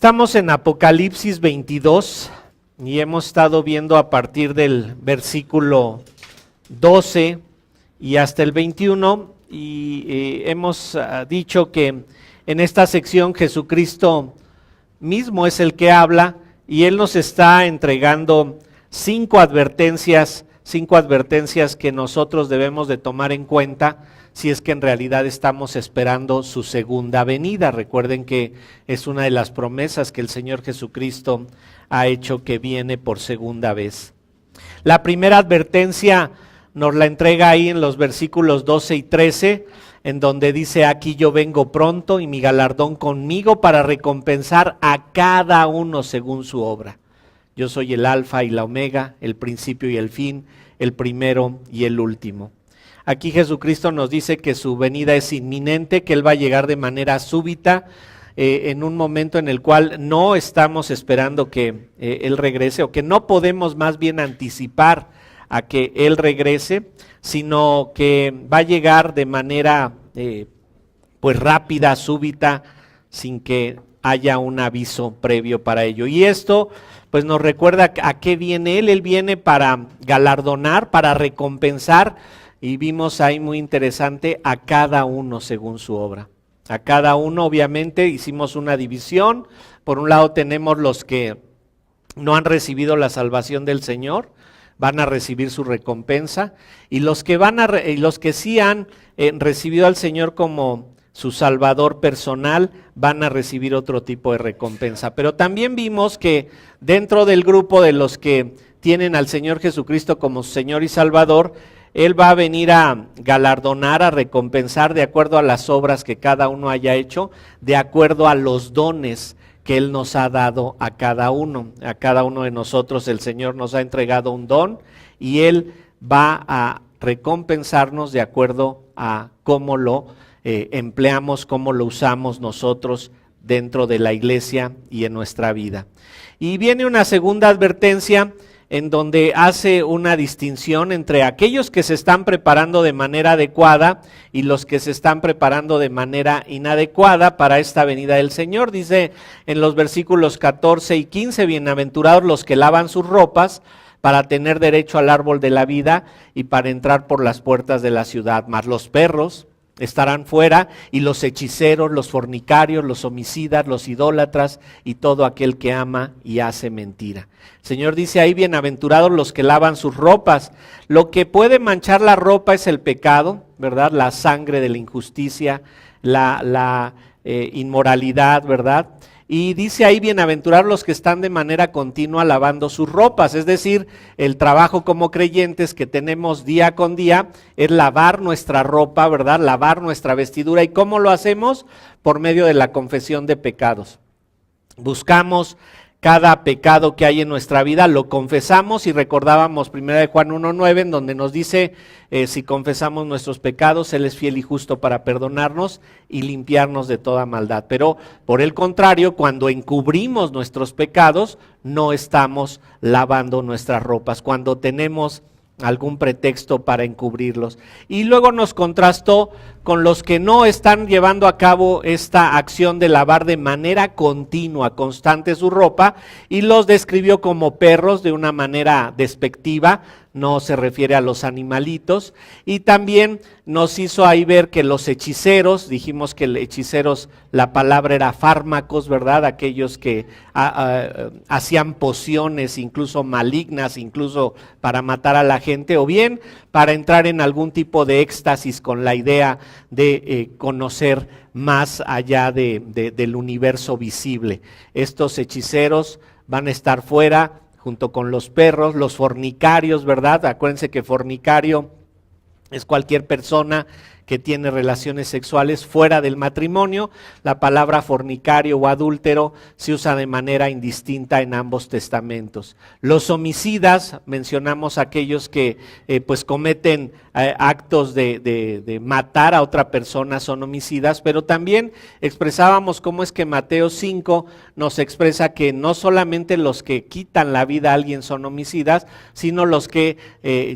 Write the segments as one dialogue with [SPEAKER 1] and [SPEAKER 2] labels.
[SPEAKER 1] Estamos en Apocalipsis 22 y hemos estado viendo a partir del versículo 12 y hasta el 21 y hemos dicho que en esta sección Jesucristo mismo es el que habla y Él nos está entregando cinco advertencias que nosotros debemos de tomar en cuenta si es que en realidad estamos esperando su segunda venida. Recuerden que es una de las promesas que el Señor Jesucristo ha hecho, que viene por segunda vez. La primera advertencia nos la entrega ahí en los versículos 12 y 13, en donde dice: aquí yo vengo pronto y mi galardón conmigo para recompensar a cada uno según su obra. Yo soy el alfa y la omega, el principio y el fin, el primero y el último. Aquí Jesucristo nos dice que su venida es inminente, que Él va a llegar de manera súbita, en un momento en el cual no estamos esperando que Él regrese, o que no podemos más bien anticipar a que Él regrese, sino que va a llegar de manera pues rápida, súbita, sin que haya un aviso previo para ello. Y esto pues nos recuerda a qué viene Él. Él viene para galardonar, para recompensar. Y vimos ahí muy interesante, a cada uno según su obra. A cada uno, obviamente, hicimos una división. Por un lado tenemos los que no han recibido la salvación del Señor, van a recibir su recompensa. Y los que sí han recibido al Señor como su Salvador personal, van a recibir otro tipo de recompensa. Pero también vimos que dentro del grupo de los que tienen al Señor Jesucristo como su Señor y Salvador, Él va a venir a galardonar, a recompensar de acuerdo a las obras que cada uno haya hecho, de acuerdo a los dones que Él nos ha dado a cada uno. A cada uno de nosotros el Señor nos ha entregado un don y Él va a recompensarnos de acuerdo a cómo lo empleamos, cómo lo usamos nosotros dentro de la iglesia y en nuestra vida. Y viene una segunda advertencia en donde hace una distinción entre aquellos que se están preparando de manera adecuada y los que se están preparando de manera inadecuada para esta venida del Señor. Dice en los versículos 14 y 15, bienaventurados los que lavan sus ropas para tener derecho al árbol de la vida y para entrar por las puertas de la ciudad, mas los perros estarán fuera, y los hechiceros, los fornicarios, los homicidas, los idólatras y todo aquel que ama y hace mentira. El Señor dice ahí: bienaventurados los que lavan sus ropas. Lo que puede manchar la ropa es el pecado, ¿verdad? La sangre de la injusticia, la inmoralidad, ¿verdad? Y dice ahí: bienaventurados los que están de manera continua lavando sus ropas. Es decir, el trabajo como creyentes que tenemos día con día es lavar nuestra ropa, ¿verdad? Lavar nuestra vestidura. ¿Y cómo lo hacemos? Por medio de la confesión de pecados. Buscamos cada pecado que hay en nuestra vida, lo confesamos, y recordábamos 1 Juan 1:9, en donde nos dice, si confesamos nuestros pecados, Él es fiel y justo para perdonarnos y limpiarnos de toda maldad. Pero por el contrario, cuando encubrimos nuestros pecados, no estamos lavando nuestras ropas, cuando tenemos algún pretexto para encubrirlos. Y luego nos contrastó con los que no están llevando a cabo esta acción de lavar de manera continua, constante su ropa, y los describió como perros de una manera despectiva. No se refiere a los animalitos. Y también nos hizo ahí ver que los hechiceros, dijimos que hechiceros, la palabra era fármacos, ¿verdad? Aquellos que hacían pociones incluso malignas, incluso para matar a la gente, o bien para entrar en algún tipo de éxtasis con la idea de conocer más allá del universo visible. Estos hechiceros van a estar fuera junto con los perros, los fornicarios, ¿verdad? Acuérdense que fornicario es cualquier persona que tiene relaciones sexuales fuera del matrimonio. La palabra fornicario o adúltero se usa de manera indistinta en ambos testamentos. Los homicidas, mencionamos aquellos que pues cometen actos de matar a otra persona, son homicidas, pero también expresábamos cómo es que Mateo 5 nos expresa que no solamente los que quitan la vida a alguien son homicidas, sino los que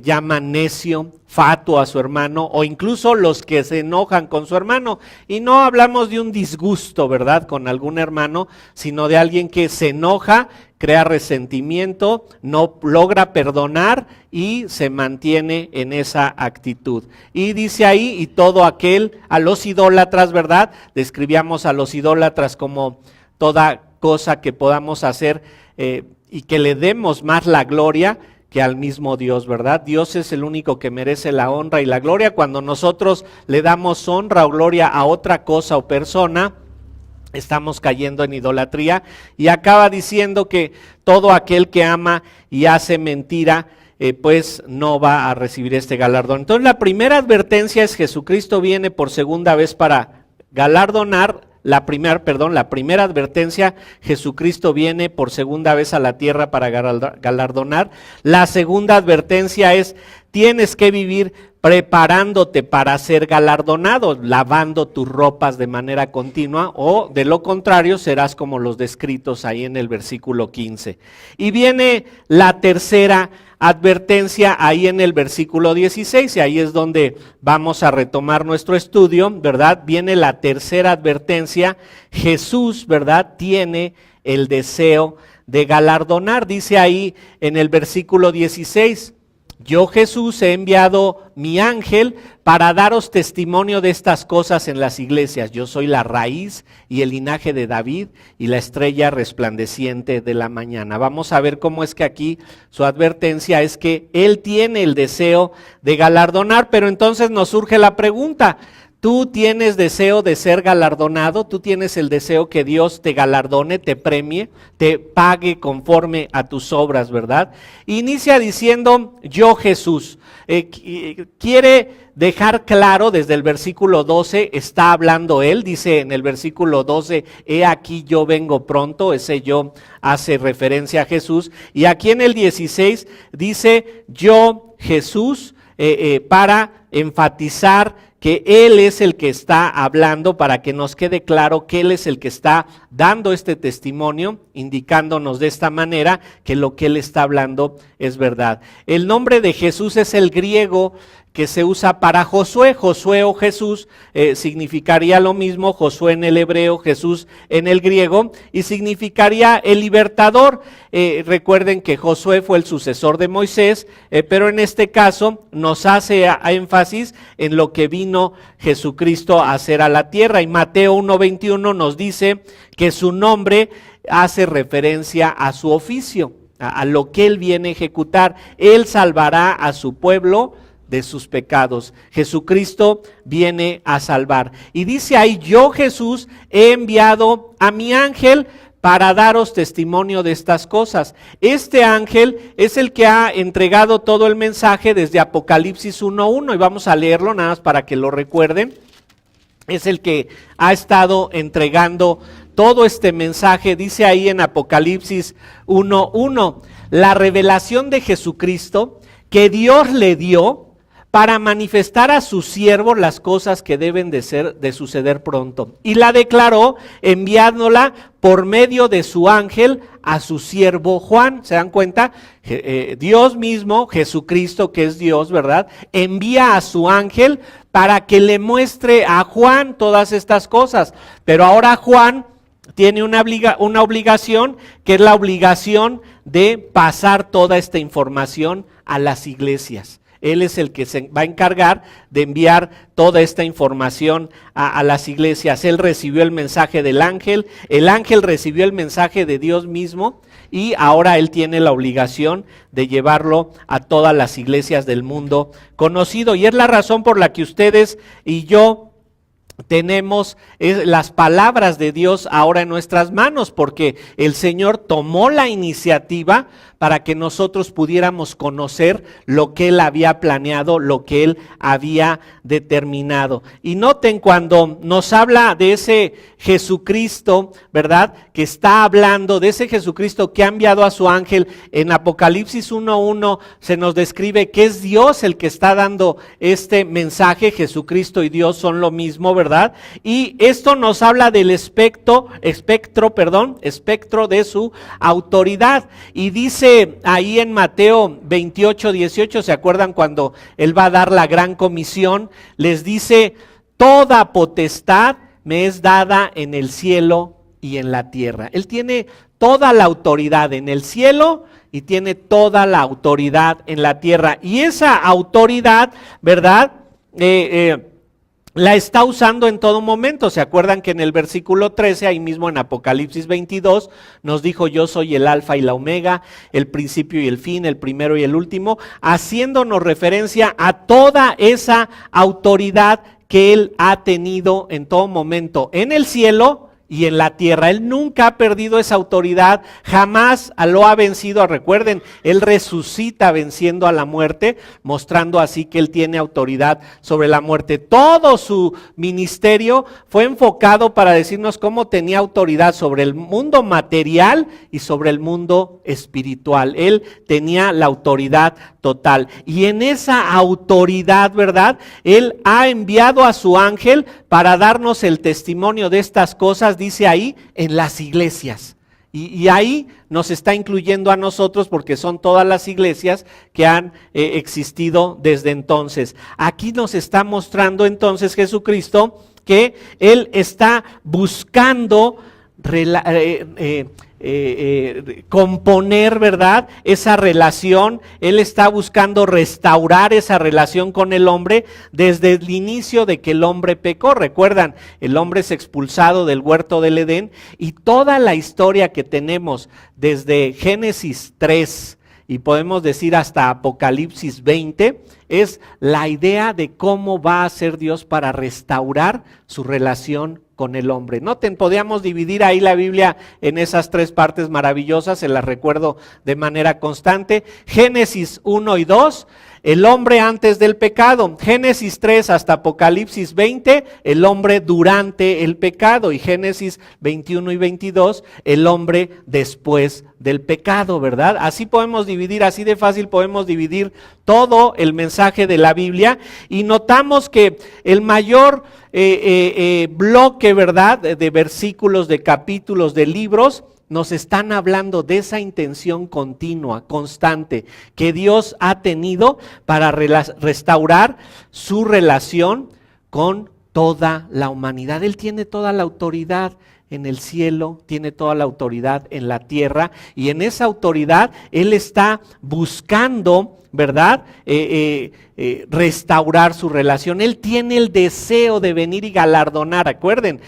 [SPEAKER 1] llaman necio, fatuo a su hermano, o incluso los los que se enojan con su hermano. Y no hablamos de un disgusto, ¿verdad?, con algún hermano, sino de alguien que se enoja, crea resentimiento, no logra perdonar y se mantiene en esa actitud. Y dice ahí, y todo aquel, a los idólatras, ¿verdad? Describíamos a los idólatras como toda cosa que podamos hacer y que le demos más la gloria que al mismo Dios, ¿verdad? Dios es el único que merece la honra y la gloria. Cuando nosotros le damos honra o gloria a otra cosa o persona, estamos cayendo en idolatría. Y acaba diciendo que todo aquel que ama y hace mentira, pues no va a recibir este galardón. Entonces la primera advertencia es: Jesucristo viene por segunda vez para galardonar. La primera advertencia: Jesucristo viene por segunda vez a la tierra para galardonar. La segunda advertencia es: tienes que vivir preparándote para ser galardonado, lavando tus ropas de manera continua, o de lo contrario serás como los descritos ahí en el versículo 15. Y viene la tercera advertencia ahí en el versículo 16, y ahí es donde vamos a retomar nuestro estudio, ¿verdad? Viene la tercera advertencia: Jesús, ¿verdad?, tiene el deseo de galardonar. Dice ahí en el versículo 16: yo, Jesús, he enviado mi ángel para daros testimonio de estas cosas en las iglesias. Yo soy la raíz y el linaje de David y la estrella resplandeciente de la mañana. Vamos a ver cómo es que aquí su advertencia es que él tiene el deseo de galardonar, pero entonces nos surge la pregunta: ¿tú tienes deseo de ser galardonado? ¿Tú tienes el deseo que Dios te galardone, te premie, te pague conforme a tus obras, verdad? Inicia diciendo: yo, Jesús. Quiere dejar claro desde el versículo 12, está hablando él, dice en el versículo 12, he aquí yo vengo pronto. Ese yo hace referencia a Jesús. Y aquí en el 16 dice: yo, Jesús, para enfatizar que Él es el que está hablando, para que nos quede claro que Él es el que está dando este testimonio, indicándonos de esta manera que lo que Él está hablando es verdad. El nombre de Jesús es el griego que se usa para Josué. Josué o Jesús significaría lo mismo, Josué en el hebreo, Jesús en el griego, y significaría el libertador. Recuerden que Josué fue el sucesor de Moisés, pero en este caso nos hace énfasis en lo que vino Jesucristo a hacer a la tierra. Y Mateo 1:21 nos dice que su nombre hace referencia a su oficio, a lo que Él viene a ejecutar. Él salvará a su pueblo de sus pecados. Jesucristo viene a salvar. Y dice ahí: yo, Jesús, he enviado a mi ángel para daros testimonio de estas cosas. Este ángel es el que ha entregado todo el mensaje desde Apocalipsis 1:1, y vamos a leerlo nada más para que lo recuerden. Es el que ha estado entregando todo este mensaje. Dice ahí en Apocalipsis 1:1, la revelación de Jesucristo que Dios le dio para manifestar a sus siervos las cosas que deben de suceder pronto. Y la declaró enviándola por medio de su ángel a su siervo Juan. ¿Se dan cuenta? Dios mismo, Jesucristo, que es Dios, ¿verdad?, envía a su ángel para que le muestre a Juan todas estas cosas. Pero ahora Juan tiene una obligación, que es la obligación de pasar toda esta información a las iglesias. Él es el que se va a encargar de enviar toda esta información a las iglesias. Él recibió el mensaje del ángel, el ángel recibió el mensaje de Dios mismo, y ahora él tiene la obligación de llevarlo a todas las iglesias del mundo conocido. Y es la razón por la que ustedes y yo tenemos las palabras de Dios ahora en nuestras manos, porque el Señor tomó la iniciativa para que nosotros pudiéramos conocer lo que Él había planeado, lo que Él había determinado. Y noten cuando nos habla de ese Jesucristo, ¿verdad?, que está hablando de ese Jesucristo que ha enviado a su ángel. En Apocalipsis 1:1 se nos describe que es Dios el que está dando este mensaje. Jesucristo y Dios son lo mismo, ¿verdad? ¿verdad? Y esto nos habla del espectro de su autoridad. Y dice ahí en Mateo 28, 18, ¿se acuerdan cuando él va a dar la gran comisión? Les dice, toda potestad me es dada en el cielo y en la tierra. Él tiene toda la autoridad en el cielo y tiene toda la autoridad en la tierra. Y esa autoridad, ¿verdad? La está usando en todo momento. ¿Se acuerdan que en el versículo 13, ahí mismo en Apocalipsis 22, nos dijo, yo soy el alfa y la omega, el principio y el fin, el primero y el último, haciéndonos referencia a toda esa autoridad que él ha tenido en todo momento en el cielo y en la tierra. Él nunca ha perdido esa autoridad, jamás lo ha vencido. Recuerden, él resucita venciendo a la muerte, mostrando así que él tiene autoridad sobre la muerte. Todo su ministerio fue enfocado para decirnos cómo tenía autoridad sobre el mundo material y sobre el mundo espiritual. Él tenía la autoridad total. Y en esa autoridad, ¿verdad? Él ha enviado a su ángel para darnos el testimonio de estas cosas, dice ahí, en las iglesias. Y ahí nos está incluyendo a nosotros porque son todas las iglesias que han existido desde entonces. Aquí nos está mostrando entonces Jesucristo que Él está buscando componer, ¿verdad?, esa relación. Él está buscando restaurar esa relación con el hombre desde el inicio de que el hombre pecó. Recuerdan, el hombre es expulsado del huerto del Edén y toda la historia que tenemos desde Génesis 3 y podemos decir hasta Apocalipsis 20, es la idea de cómo va a ser Dios para restaurar su relación con el hombre. Noten, podíamos dividir ahí la Biblia en esas tres partes maravillosas, se las recuerdo de manera constante. Génesis 1 y 2, el hombre antes del pecado. Génesis 3 hasta Apocalipsis 20, el hombre durante el pecado. Y Génesis 21 y 22, el hombre después del pecado, ¿verdad? Así podemos dividir, así de fácil podemos dividir todo el mensaje de la Biblia. Y notamos que el mayor bloque, ¿verdad?, de versículos, de capítulos, de libros, nos están hablando de esa intención continua, constante, que Dios ha tenido para restaurar su relación con toda la humanidad. Él tiene toda la autoridad en el cielo, tiene toda la autoridad en la tierra, y en esa autoridad Él está buscando, ¿verdad?, restaurar su relación. Él tiene el deseo de venir y galardonar. Recuerden,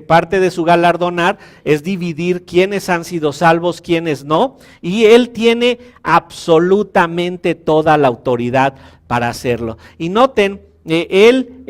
[SPEAKER 1] parte de su galardonar es dividir quiénes han sido salvos, quiénes no, y Él tiene absolutamente toda la autoridad para hacerlo. Y noten, Él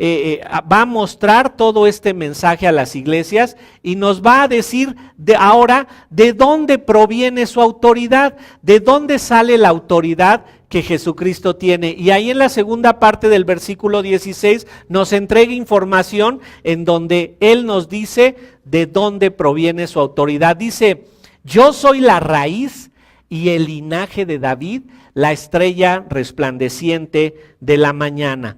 [SPEAKER 1] va a mostrar todo este mensaje a las iglesias y nos va a decir ahora de dónde proviene su autoridad, de dónde sale la autoridad que Jesucristo tiene. Y ahí en la segunda parte del versículo 16 nos entrega información en donde Él nos dice de dónde proviene su autoridad. Dice, yo soy la raíz y el linaje de David, la estrella resplandeciente de la mañana.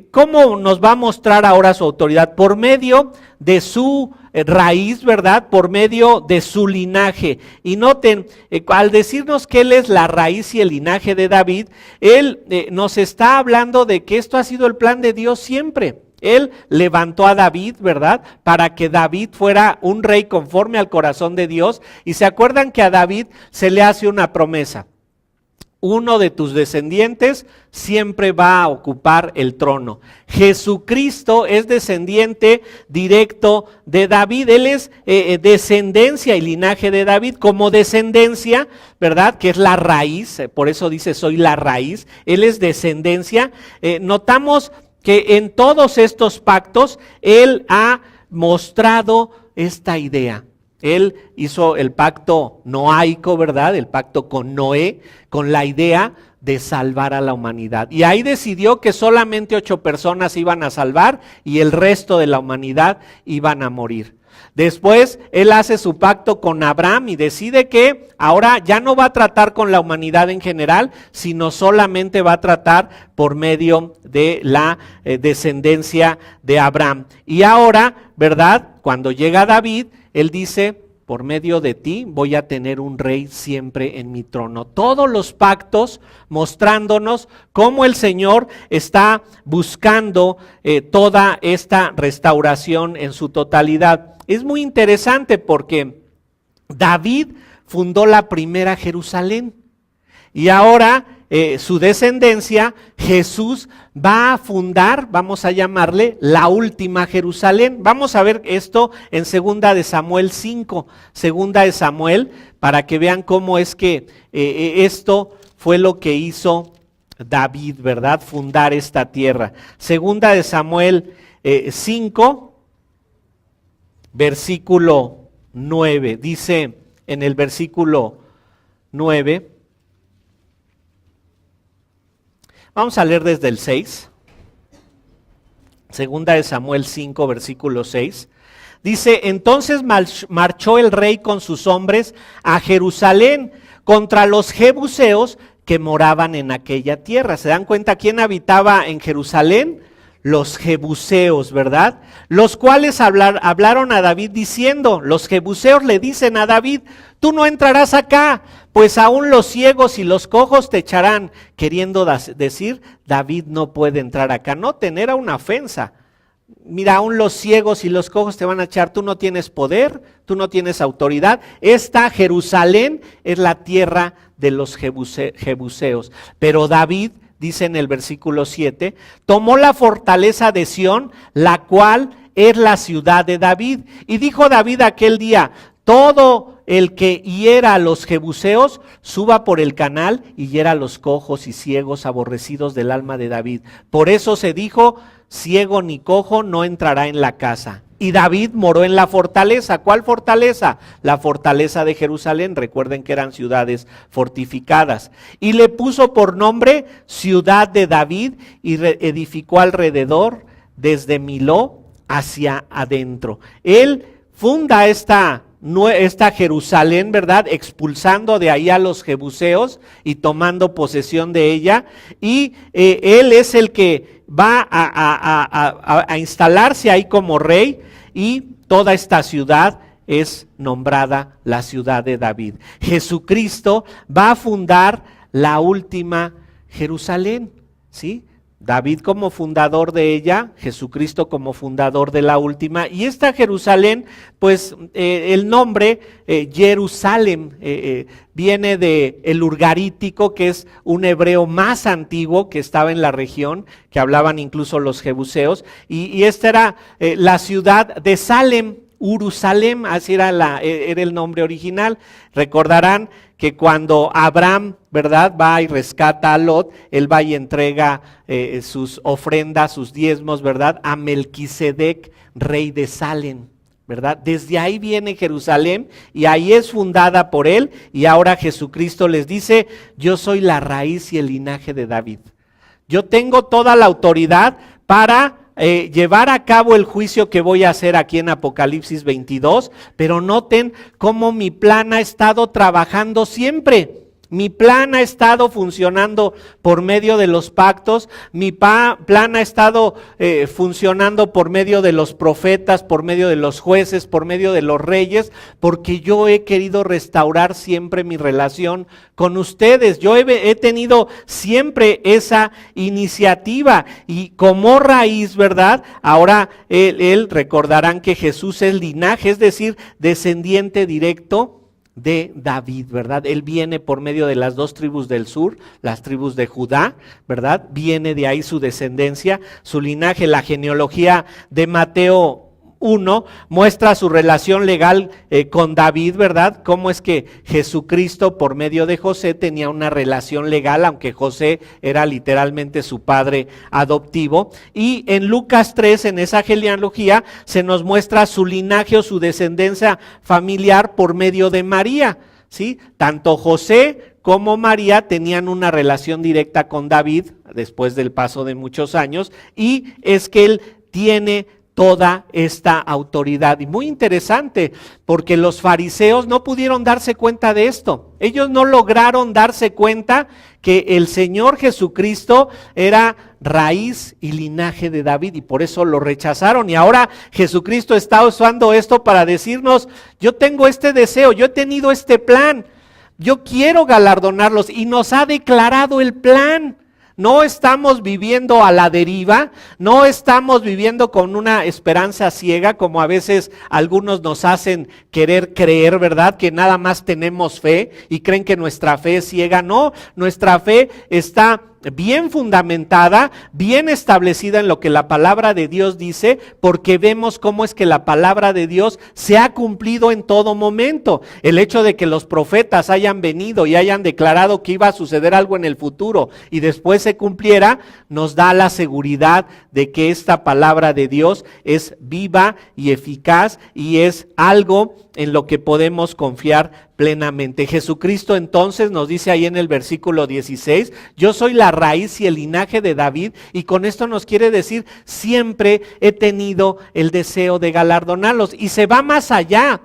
[SPEAKER 1] ¿Cómo nos va a mostrar ahora su autoridad? Por medio de su raíz, ¿verdad? Por medio de su linaje. Y noten, al decirnos que Él es la raíz y el linaje de David, Él nos está hablando de que esto ha sido el plan de Dios siempre. Él levantó a David, ¿verdad?, para que David fuera un rey conforme al corazón de Dios. Y se acuerdan que a David se le hace una promesa. Uno de tus descendientes siempre va a ocupar el trono. Jesucristo es descendiente directo de David. Él es descendencia y linaje de David. Como descendencia, ¿verdad?, que es la raíz, por eso dice soy la raíz. Él es descendencia. Notamos que en todos estos pactos Él ha mostrado esta idea. Él hizo el pacto noaico, ¿verdad?, el pacto con Noé, con la idea de salvar a la humanidad. Y ahí decidió que solamente 8 personas iban a salvar y el resto de la humanidad iban a morir. Después él hace su pacto con Abraham y decide que ahora ya no va a tratar con la humanidad en general, sino solamente va a tratar por medio de la descendencia de Abraham. Y ahora, ¿verdad? Cuando llega David, él dice: por medio de ti voy a tener un rey siempre en mi trono. Todos los pactos mostrándonos cómo el Señor está buscando toda esta restauración en su totalidad. Es muy interesante porque David fundó la primera Jerusalén y ahora su descendencia, Jesús, va a fundar, vamos a llamarle, la última Jerusalén. Vamos a ver esto en 2 de Samuel 5, 2 de Samuel, para que vean cómo es que esto fue lo que hizo David, ¿verdad? Fundar esta tierra. 2 de Samuel 5, versículo 9, dice en el versículo 9, vamos a leer desde el 6, 2 de Samuel 5, versículo 6. Dice: entonces marchó el rey con sus hombres a Jerusalén contra los jebuseos que moraban en aquella tierra. ¿Se dan cuenta quién habitaba en Jerusalén? Los jebuseos, ¿verdad? Los cuales hablaron a David diciendo, los jebuseos le dicen a David: tú no entrarás acá, pues aún los ciegos y los cojos te echarán. Queriendo decir, David no puede entrar acá. Noten, era una ofensa. Mira, aún los ciegos y los cojos te van a echar, tú no tienes poder, tú no tienes autoridad. Esta Jerusalén es la tierra de los jebuseos. Pero David, dice en el versículo 7, tomó la fortaleza de Sión, la cual es la ciudad de David. Y dijo David aquel día: todo el que hiera a los jebuseos, suba por el canal y hiera a los cojos y ciegos aborrecidos del alma de David. Por eso se dijo: ciego ni cojo no entrará en la casa. Y David moró en la fortaleza. ¿Cuál fortaleza? La fortaleza de Jerusalén. Recuerden que eran ciudades fortificadas. Y le puso por nombre Ciudad de David y edificó alrededor desde Miló hacia adentro. Él funda esta Jerusalén, ¿verdad? Expulsando de ahí a los jebuseos y tomando posesión de ella. Y él es el que va a instalarse ahí como rey, y toda esta ciudad es nombrada la ciudad de David. Jesucristo va a fundar la última Jerusalén, ¿sí? David como fundador de ella, Jesucristo como fundador de la última. Y esta Jerusalén, pues el nombre Jerusalén viene de el urgarítico, que es un hebreo más antiguo que estaba en la región, que hablaban incluso los jebuseos. Y esta era la ciudad de Salem, Urusalem, así era el nombre original. Recordarán que cuando Abraham, ¿verdad?, va y rescata a Lot, él va y entrega sus ofrendas, sus diezmos, ¿verdad?, a Melquisedec, rey de Salem, ¿verdad? Desde ahí viene Jerusalén y ahí es fundada por él, y ahora Jesucristo les dice: yo soy la raíz y el linaje de David. Yo tengo toda la autoridad para llevar a cabo el juicio que voy a hacer aquí en Apocalipsis 22, pero noten cómo mi plan ha estado trabajando siempre. Mi plan ha estado funcionando por medio de los pactos, mi plan ha estado funcionando por medio de los profetas, por medio de los jueces, por medio de los reyes, porque yo he querido restaurar siempre mi relación con ustedes. Yo he tenido siempre esa iniciativa, y como raíz, ¿verdad? Ahora él recordarán que Jesús es linaje, es decir, descendiente directo de David, ¿verdad? Él viene por medio de las dos tribus del sur, las tribus de Judá, ¿verdad? Viene de ahí su descendencia, su linaje. La genealogía de Mateo 1 muestra su relación legal con David, ¿verdad? Cómo es que Jesucristo por medio de José tenía una relación legal, aunque José era literalmente su padre adoptivo. Y en Lucas 3, en esa genealogía, se nos muestra su linaje o su descendencia familiar por medio de María, ¿sí? Tanto José como María tenían una relación directa con David después del paso de muchos años, y es que él tiene toda esta autoridad. Y muy interesante, porque los fariseos no pudieron darse cuenta de esto. Ellos no lograron darse cuenta que el Señor Jesucristo era raíz y linaje de David, y por eso lo rechazaron. Y ahora Jesucristo está usando esto para decirnos: yo tengo este deseo, yo he tenido este plan, yo quiero galardonarlos, y nos ha declarado el plan. No estamos viviendo a la deriva, no estamos viviendo con una esperanza ciega, como a veces algunos nos hacen querer creer, ¿verdad? Que nada más tenemos fe y creen que nuestra fe es ciega. No, nuestra fe está bien fundamentada, bien establecida en lo que la palabra de Dios dice, porque vemos cómo es que la palabra de Dios se ha cumplido en todo momento. El hecho de que los profetas hayan venido y hayan declarado que iba a suceder algo en el futuro y después se cumpliera, nos da la seguridad de que esta palabra de Dios es viva y eficaz y es algo en lo que podemos confiar plenamente. Jesucristo entonces nos dice ahí en el versículo 16, yo soy la raíz y el linaje de David, y con esto nos quiere decir, siempre he tenido el deseo de galardonarlos, y se va más allá.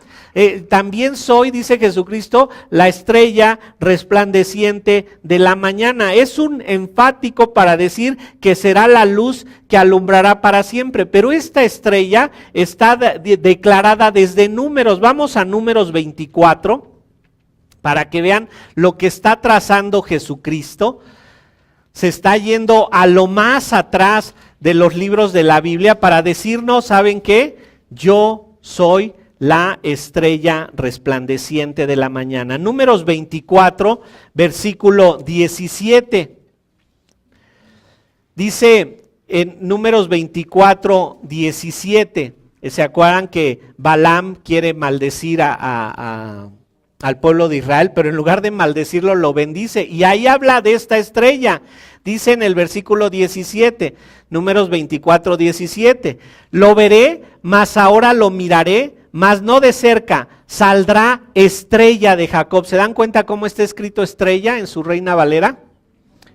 [SPEAKER 1] También soy, dice Jesucristo, la estrella resplandeciente de la mañana. Es un enfático para decir que será la luz que alumbrará para siempre, pero esta estrella está declarada desde Números. Vamos a Números 24 para que vean lo que está trazando Jesucristo. Se está yendo a lo más atrás de los libros de la Biblia para decirnos, ¿saben qué? Yo soy la estrella resplandeciente de la mañana. Números 24, versículo 17. Dice en Números 24, 17, ¿se acuerdan que Balaam quiere maldecir al pueblo de Israel? Pero en lugar de maldecirlo, lo bendice. Y ahí habla de esta estrella. Dice en el versículo 17, Números 24, 17, lo veré, mas ahora lo miraré, mas no de cerca, saldrá estrella de Jacob. ¿Se dan cuenta cómo está escrito estrella en su Reina Valera?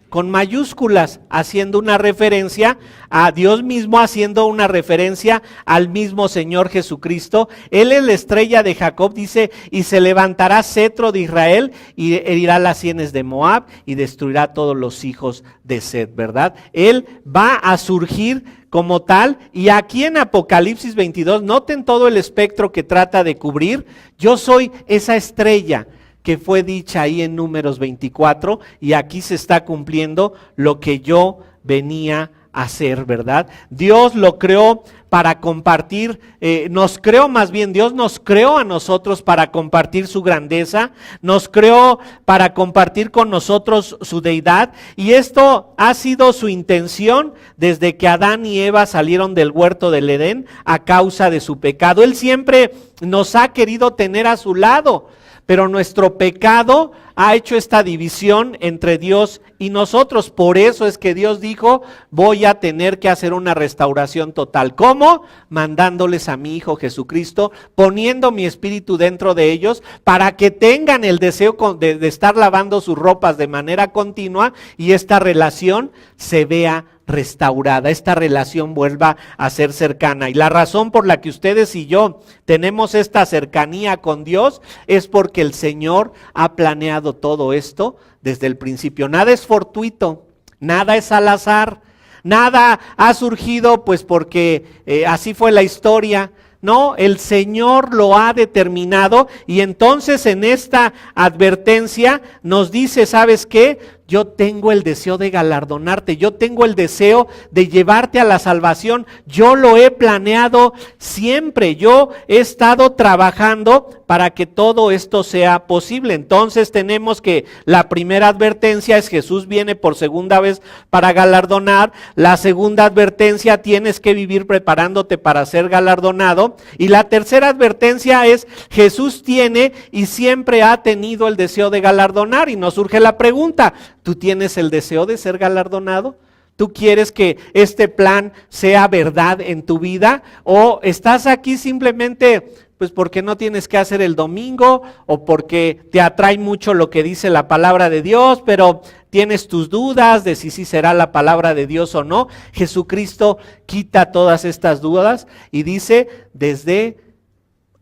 [SPEAKER 1] Con mayúsculas, haciendo una referencia a Dios mismo, haciendo una referencia al mismo Señor Jesucristo. Él es la estrella de Jacob, dice, y se levantará cetro de Israel y herirá las sienes de Moab y destruirá a todos los hijos de Set, ¿verdad? Él va a surgir como tal, y aquí en Apocalipsis 22, noten todo el espectro que trata de cubrir. Yo soy esa estrella que fue dicha ahí en Números 24, y aquí se está cumpliendo lo que yo venía a hacer, ¿verdad? Dios lo creó para compartir, Dios nos creó a nosotros para compartir su grandeza, nos creó para compartir con nosotros su deidad, y esto ha sido su intención desde que Adán y Eva salieron del huerto del Edén a causa de su pecado. Él siempre nos ha querido tener a su lado, pero nuestro pecado ha hecho esta división entre Dios y nosotros. Por eso es que Dios dijo, voy a tener que hacer una restauración total. ¿Cómo? Mandándoles a mi Hijo Jesucristo, poniendo mi espíritu dentro de ellos, para que tengan el deseo de estar lavando sus ropas de manera continua, y esta relación se vea restaurada, esta relación vuelva a ser cercana. Y la razón por la que ustedes y yo tenemos esta cercanía con Dios es porque el Señor ha planeado todo esto desde el principio. Nada es fortuito, nada es al azar, nada ha surgido pues porque así fue la historia. No, el Señor lo ha determinado, y entonces en esta advertencia nos dice, ¿sabes qué? Yo tengo el deseo de galardonarte, yo tengo el deseo de llevarte a la salvación, yo lo he planeado siempre, yo he estado trabajando para que todo esto sea posible. Entonces tenemos que la primera advertencia es Jesús viene por segunda vez para galardonar. La segunda advertencia, tienes que vivir preparándote para ser galardonado. Y la tercera advertencia es Jesús tiene y siempre ha tenido el deseo de galardonar. Y nos surge la pregunta, ¿tú tienes el deseo de ser galardonado? ¿Tú quieres que este plan sea verdad en tu vida? ¿O estás aquí simplemente pues porque no tienes que hacer el domingo, o porque te atrae mucho lo que dice la palabra de Dios, pero tienes tus dudas de si sí será la palabra de Dios o no, Jesucristo quita todas estas dudas y dice, desde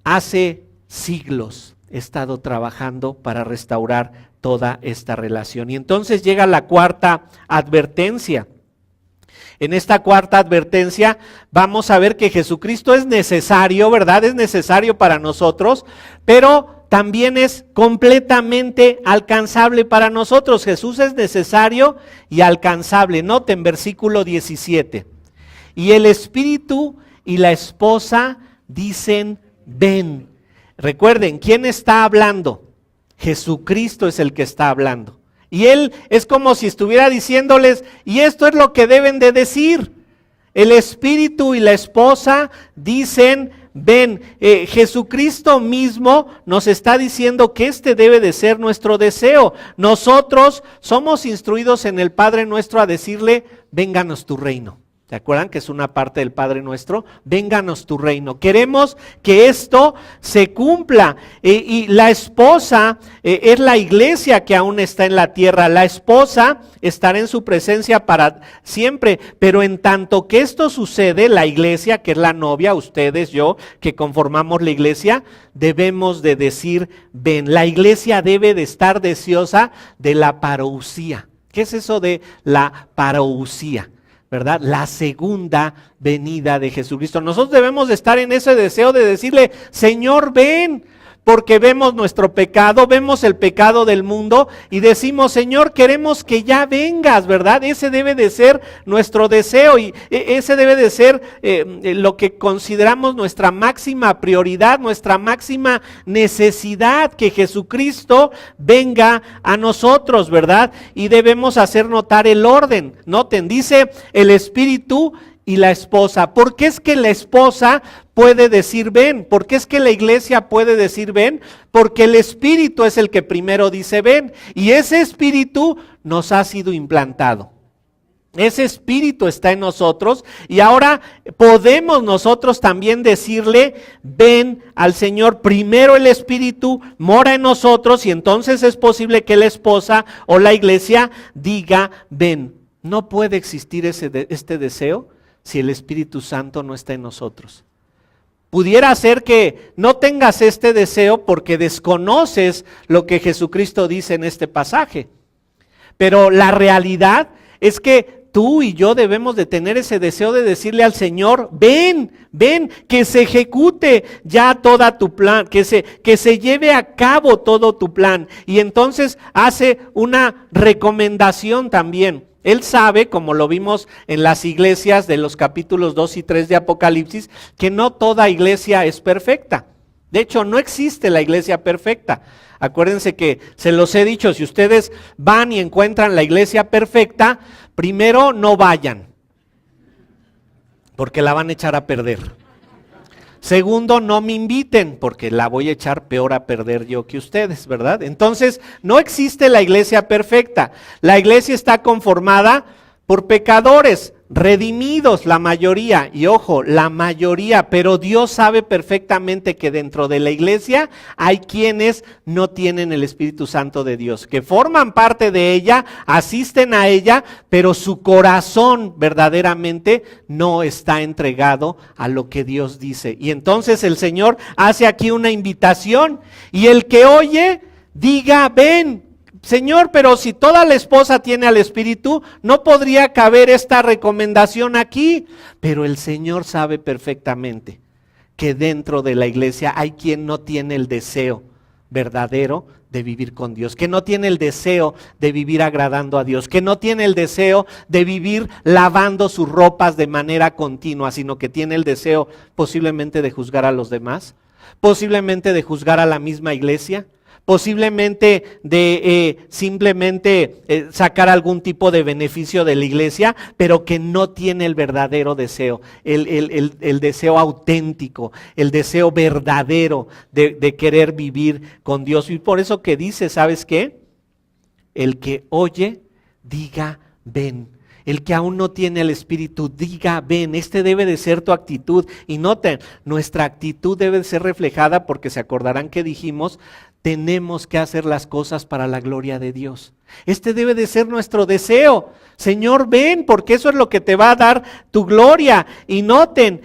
[SPEAKER 1] hace siglos he estado trabajando para restaurar toda esta relación. Y entonces llega la cuarta advertencia. En esta cuarta advertencia vamos a ver que Jesucristo es necesario, ¿verdad? Es necesario para nosotros, pero también es completamente alcanzable para nosotros. Jesús es necesario y alcanzable. Noten versículo 17. Y el Espíritu y la esposa dicen, ven. Recuerden, ¿quién está hablando? Jesucristo es el que está hablando. Y Él es como si estuviera diciéndoles, y esto es lo que deben de decir. El Espíritu y la esposa dicen, ven. Jesucristo mismo nos está diciendo que este debe de ser nuestro deseo. Nosotros somos instruidos en el Padre Nuestro a decirle, vénganos tu reino. ¿Se acuerdan que es una parte del Padre Nuestro? Vénganos tu reino. Queremos que esto se cumpla. Y la esposa es la iglesia que aún está en la tierra. La esposa estará en su presencia para siempre. Pero en tanto que esto sucede, la iglesia, que es la novia, ustedes, yo, que conformamos la iglesia, debemos de decir, ven. La iglesia debe de estar deseosa de la parousia. ¿Qué es eso de la parousia? ¿Verdad? La segunda venida de Jesucristo. Nosotros debemos de estar en ese deseo de decirle, Señor, ven, porque vemos nuestro pecado, vemos el pecado del mundo y decimos, Señor, queremos que ya vengas, ¿verdad? Ese debe de ser nuestro deseo y ese debe de ser lo que consideramos nuestra máxima prioridad, nuestra máxima necesidad, que Jesucristo venga a nosotros, ¿verdad? Y debemos hacer notar el orden. Noten, dice el Espíritu y la esposa. ¿Por qué es que la esposa puede decir ven? ¿Por qué es que la iglesia puede decir ven? Porque el Espíritu es el que primero dice ven, y ese Espíritu nos ha sido implantado. Ese Espíritu está en nosotros y ahora podemos nosotros también decirle ven al Señor. Primero el Espíritu mora en nosotros y entonces es posible que la esposa o la iglesia diga ven. No puede existir este deseo si el Espíritu Santo no está en nosotros. Pudiera ser que no tengas este deseo porque desconoces lo que Jesucristo dice en este pasaje. Pero la realidad es que tú y yo debemos de tener ese deseo de decirle al Señor, ven, ven, que se ejecute ya toda tu plan, que se lleve a cabo todo tu plan. Y entonces hace una recomendación también. Él sabe, como lo vimos en las iglesias de los capítulos 2 y 3 de Apocalipsis, que no toda iglesia es perfecta. De hecho, no existe la iglesia perfecta. Acuérdense que se los he dicho, si ustedes van y encuentran la iglesia perfecta, primero no vayan, porque la van a echar a perder. Segundo, no me inviten, porque la voy a echar peor a perder yo que ustedes, ¿verdad? Entonces, no existe la iglesia perfecta. La iglesia está conformada por pecadores, redimidos la mayoría, y ojo, la mayoría, pero Dios sabe perfectamente que dentro de la iglesia hay quienes no tienen el Espíritu Santo de Dios, que forman parte de ella, asisten a ella, pero su corazón verdaderamente no está entregado a lo que Dios dice. Y entonces el Señor hace aquí una invitación, y el que oye, diga ven. Señor, pero si toda la esposa tiene al Espíritu, no podría caber esta recomendación aquí. Pero el Señor sabe perfectamente que dentro de la iglesia hay quien no tiene el deseo verdadero de vivir con Dios, que no tiene el deseo de vivir agradando a Dios, que no tiene el deseo de vivir lavando sus ropas de manera continua, sino que tiene el deseo posiblemente de juzgar a los demás, posiblemente de juzgar a la misma iglesia, posiblemente de simplemente sacar algún tipo de beneficio de la iglesia, pero que no tiene el verdadero deseo, el deseo auténtico, el deseo verdadero de querer vivir con Dios. Y por eso que dice, ¿sabes qué? El que oye, diga ven. El que aún no tiene el Espíritu, diga ven. Este debe de ser tu actitud. Y noten, nuestra actitud debe de ser reflejada porque se acordarán que dijimos, tenemos que hacer las cosas para la gloria de Dios. Este debe de ser nuestro deseo. Señor, ven, porque eso es lo que te va a dar tu gloria. Y noten,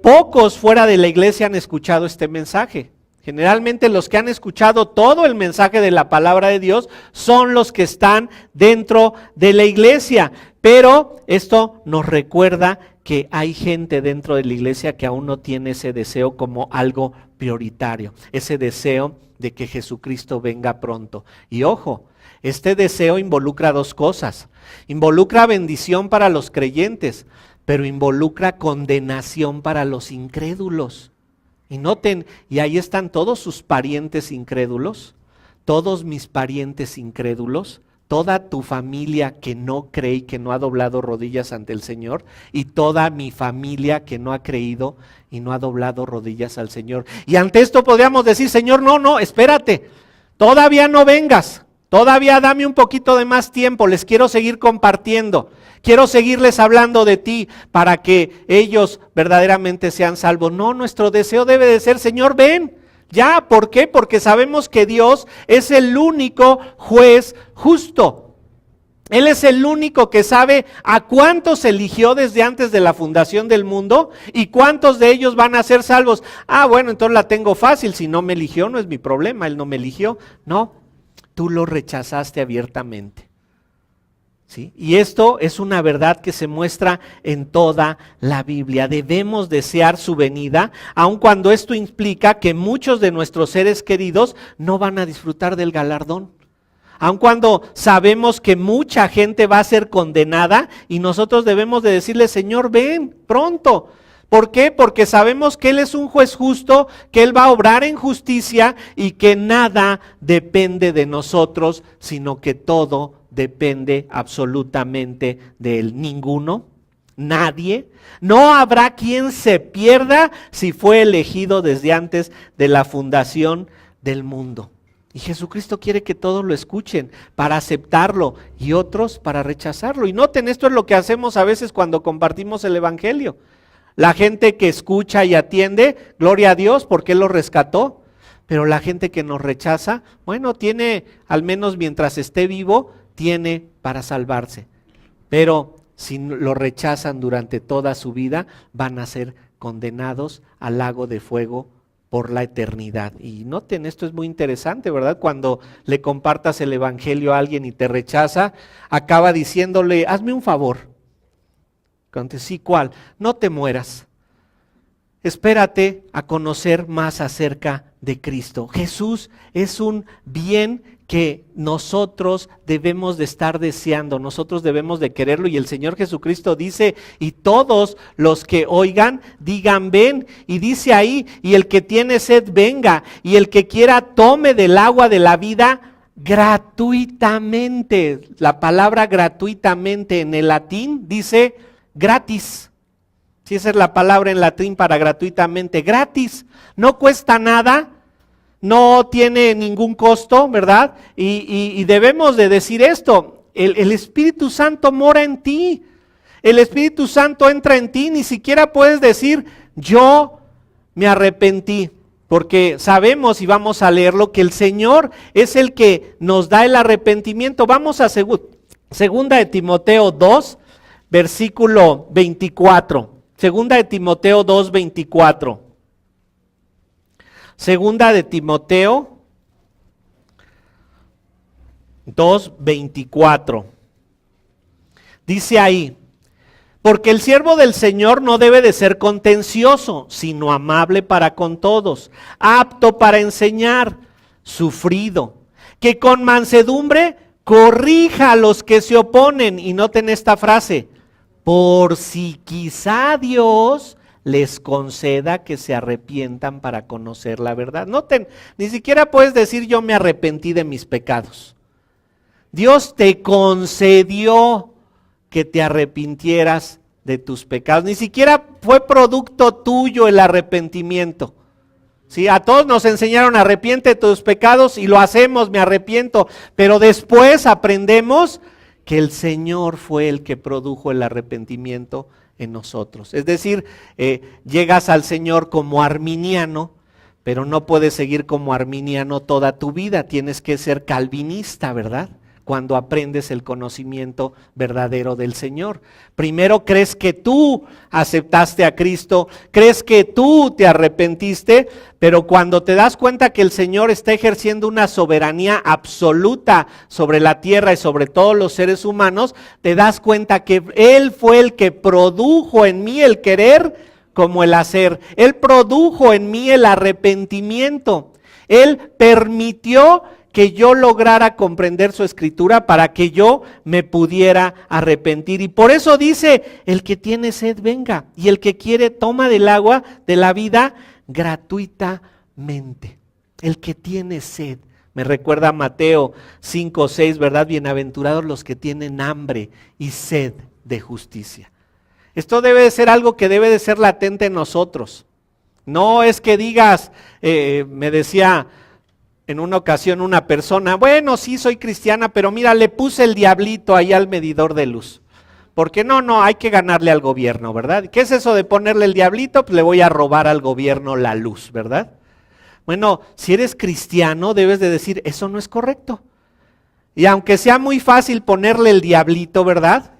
[SPEAKER 1] pocos fuera de la iglesia han escuchado este mensaje. Generalmente los que han escuchado todo el mensaje de la palabra de Dios son los que están dentro de la iglesia. Pero esto nos recuerda que hay gente dentro de la iglesia que aún no tiene ese deseo como algo prioritario. Ese deseo de que Jesucristo venga pronto. Y ojo, este deseo involucra dos cosas. Involucra bendición para los creyentes, pero involucra condenación para los incrédulos. Y noten, y ahí están todos sus parientes incrédulos, todos mis parientes incrédulos, toda tu familia que no cree y que no ha doblado rodillas ante el Señor, y toda mi familia que no ha creído y no ha doblado rodillas al Señor. Y ante esto podríamos decir, Señor, no, espérate, todavía no vengas, todavía dame un poquito de más tiempo, les quiero seguir compartiendo. Quiero seguirles hablando de ti para que ellos verdaderamente sean salvos. No, nuestro deseo debe de ser, Señor, ven. Ya, ¿por qué? Porque sabemos que Dios es el único juez justo. Él es el único que sabe a cuántos eligió desde antes de la fundación del mundo y cuántos de ellos van a ser salvos. Bueno, entonces la tengo fácil. Si no me eligió, no es mi problema. Él no me eligió. No, tú lo rechazaste abiertamente. ¿Sí? Y esto es una verdad que se muestra en toda la Biblia. Debemos desear su venida, aun cuando esto implica que muchos de nuestros seres queridos no van a disfrutar del galardón. Aun cuando sabemos que mucha gente va a ser condenada y nosotros debemos de decirle, Señor, ven pronto. ¿Por qué? Porque sabemos que Él es un juez justo, que Él va a obrar en justicia y que nada depende de nosotros, sino que todo depende absolutamente de Él. Ninguno, nadie, no habrá quien se pierda si fue elegido desde antes de la fundación del mundo. Y Jesucristo quiere que todos lo escuchen para aceptarlo y otros para rechazarlo. Y noten, esto es lo que hacemos a veces cuando compartimos el evangelio. La gente que escucha y atiende, gloria a Dios porque Él lo rescató. Pero la gente que nos rechaza, bueno, tiene, al menos mientras esté vivo, tiene para salvarse. Pero si lo rechazan durante toda su vida, van a ser condenados al lago de fuego por la eternidad. Y noten, esto es muy interesante, ¿verdad? Cuando le compartas el evangelio a alguien y te rechaza, acaba diciéndole, hazme un favor. Sí, ¿cuál? No te mueras. Espérate a conocer más acerca de Cristo. Jesús es un bien que nosotros debemos de estar deseando, nosotros debemos de quererlo, y el Señor Jesucristo dice, y todos los que oigan, digan ven, y dice ahí, y el que tiene sed venga, y el que quiera tome del agua de la vida gratuitamente. La palabra gratuitamente en el latín dice gratis. Si esa es la palabra en latín para gratuitamente, gratis, no cuesta nada, no tiene ningún costo, ¿verdad? Y debemos de decir esto, el Espíritu Santo mora en ti, el Espíritu Santo entra en ti, ni siquiera puedes decir, yo me arrepentí, porque sabemos y vamos a leerlo que el Señor es el que nos da el arrepentimiento. Vamos a segunda de Timoteo 2, versículo 24. Segunda de Timoteo 2:24. Segunda de Timoteo 2:24. Dice ahí, porque el siervo del Señor no debe de ser contencioso, sino amable para con todos, apto para enseñar, sufrido, que con mansedumbre corrija a los que se oponen. Y noten esta frase, por si quizá Dios les conceda que se arrepientan para conocer la verdad. Noten, ni siquiera puedes decir yo me arrepentí de mis pecados. Dios te concedió que te arrepintieras de tus pecados. Ni siquiera fue producto tuyo el arrepentimiento. ¿Sí? A todos nos enseñaron arrepiente de tus pecados y lo hacemos, me arrepiento. Pero después aprendemos que el Señor fue el que produjo el arrepentimiento en nosotros. Es decir, llegas al Señor como arminiano, pero no puedes seguir como arminiano toda tu vida, tienes que ser calvinista, ¿verdad? Cuando aprendes el conocimiento verdadero del Señor. Primero crees que tú aceptaste a Cristo, crees que tú te arrepentiste, pero cuando te das cuenta que el Señor está ejerciendo una soberanía absoluta sobre la tierra y sobre todos los seres humanos, te das cuenta que Él fue el que produjo en mí el querer como el hacer. Él produjo en mí el arrepentimiento. Él permitió que yo lograra comprender su escritura para que yo me pudiera arrepentir. Y por eso dice, el que tiene sed venga, y el que quiere toma del agua de la vida gratuitamente. El que tiene sed. Me recuerda a Mateo 5:6, ¿verdad? Bienaventurados los que tienen hambre y sed de justicia. Esto debe de ser algo que debe de ser latente en nosotros. No es que digas, me decía en una ocasión una persona, bueno, sí soy cristiana, pero mira, le puse el diablito ahí al medidor de luz. Porque no, hay que ganarle al gobierno, ¿verdad? ¿Qué es eso de ponerle el diablito? Pues le voy a robar al gobierno la luz, ¿verdad? Bueno, si eres cristiano debes de decir, eso no es correcto. Y aunque sea muy fácil ponerle el diablito, ¿verdad?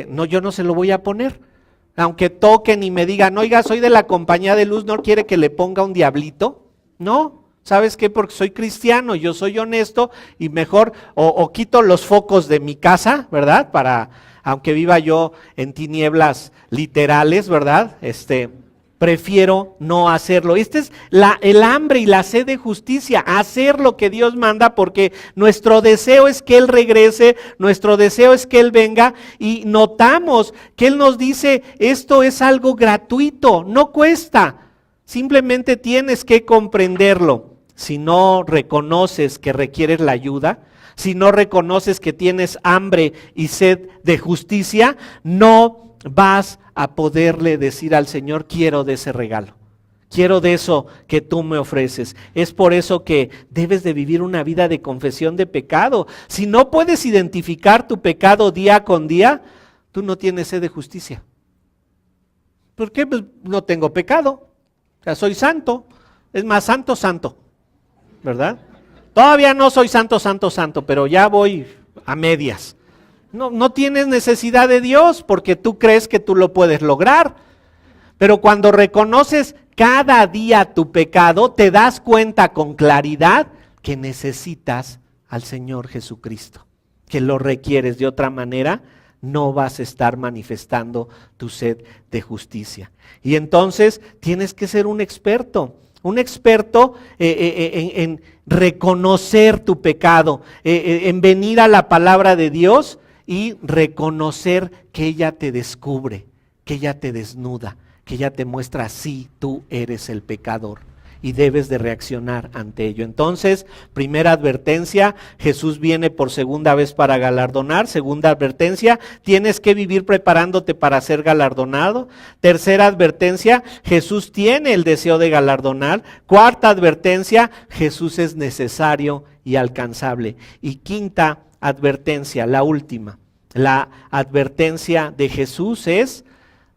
[SPEAKER 1] No, yo no se lo voy a poner. Aunque toquen y me digan, oiga, soy de la compañía de luz, ¿no quiere que le ponga un diablito? No. ¿Sabes qué? Porque soy cristiano, yo soy honesto y mejor o quito los focos de mi casa, ¿verdad? Aunque viva yo en tinieblas literales, ¿verdad? Prefiero no hacerlo. Este es el hambre y la sed de justicia, hacer lo que Dios manda, porque nuestro deseo es que Él regrese, nuestro deseo es que Él venga, y notamos que Él nos dice, esto es algo gratuito, no cuesta, simplemente tienes que comprenderlo. Si no reconoces que requieres la ayuda, si no reconoces que tienes hambre y sed de justicia, no vas a poderle decir al Señor, quiero de ese regalo, quiero de eso que tú me ofreces. Es por eso que debes de vivir una vida de confesión de pecado. Si no puedes identificar tu pecado día con día, tú no tienes sed de justicia. ¿Por qué? Pues no tengo pecado, o sea, soy santo, es más santo, ¿verdad? Todavía no soy santo, pero ya voy a medias. No tienes necesidad de Dios porque tú crees que tú lo puedes lograr. Pero cuando reconoces cada día tu pecado, te das cuenta con claridad que necesitas al Señor Jesucristo, que lo requieres. De otra manera, no vas a estar manifestando tu sed de justicia. Y entonces tienes que ser un experto en reconocer tu pecado, en venir a la palabra de Dios y reconocer que ella te descubre, que ella te desnuda, que ella te muestra, sí, tú eres el pecador y debes de reaccionar ante ello. Entonces, primera advertencia, Jesús viene por segunda vez para galardonar. Segunda advertencia, tienes que vivir preparándote para ser galardonado. Tercera advertencia, Jesús tiene el deseo de galardonar. Cuarta advertencia, Jesús es necesario y alcanzable. Y quinta advertencia, la última, la advertencia de Jesús es,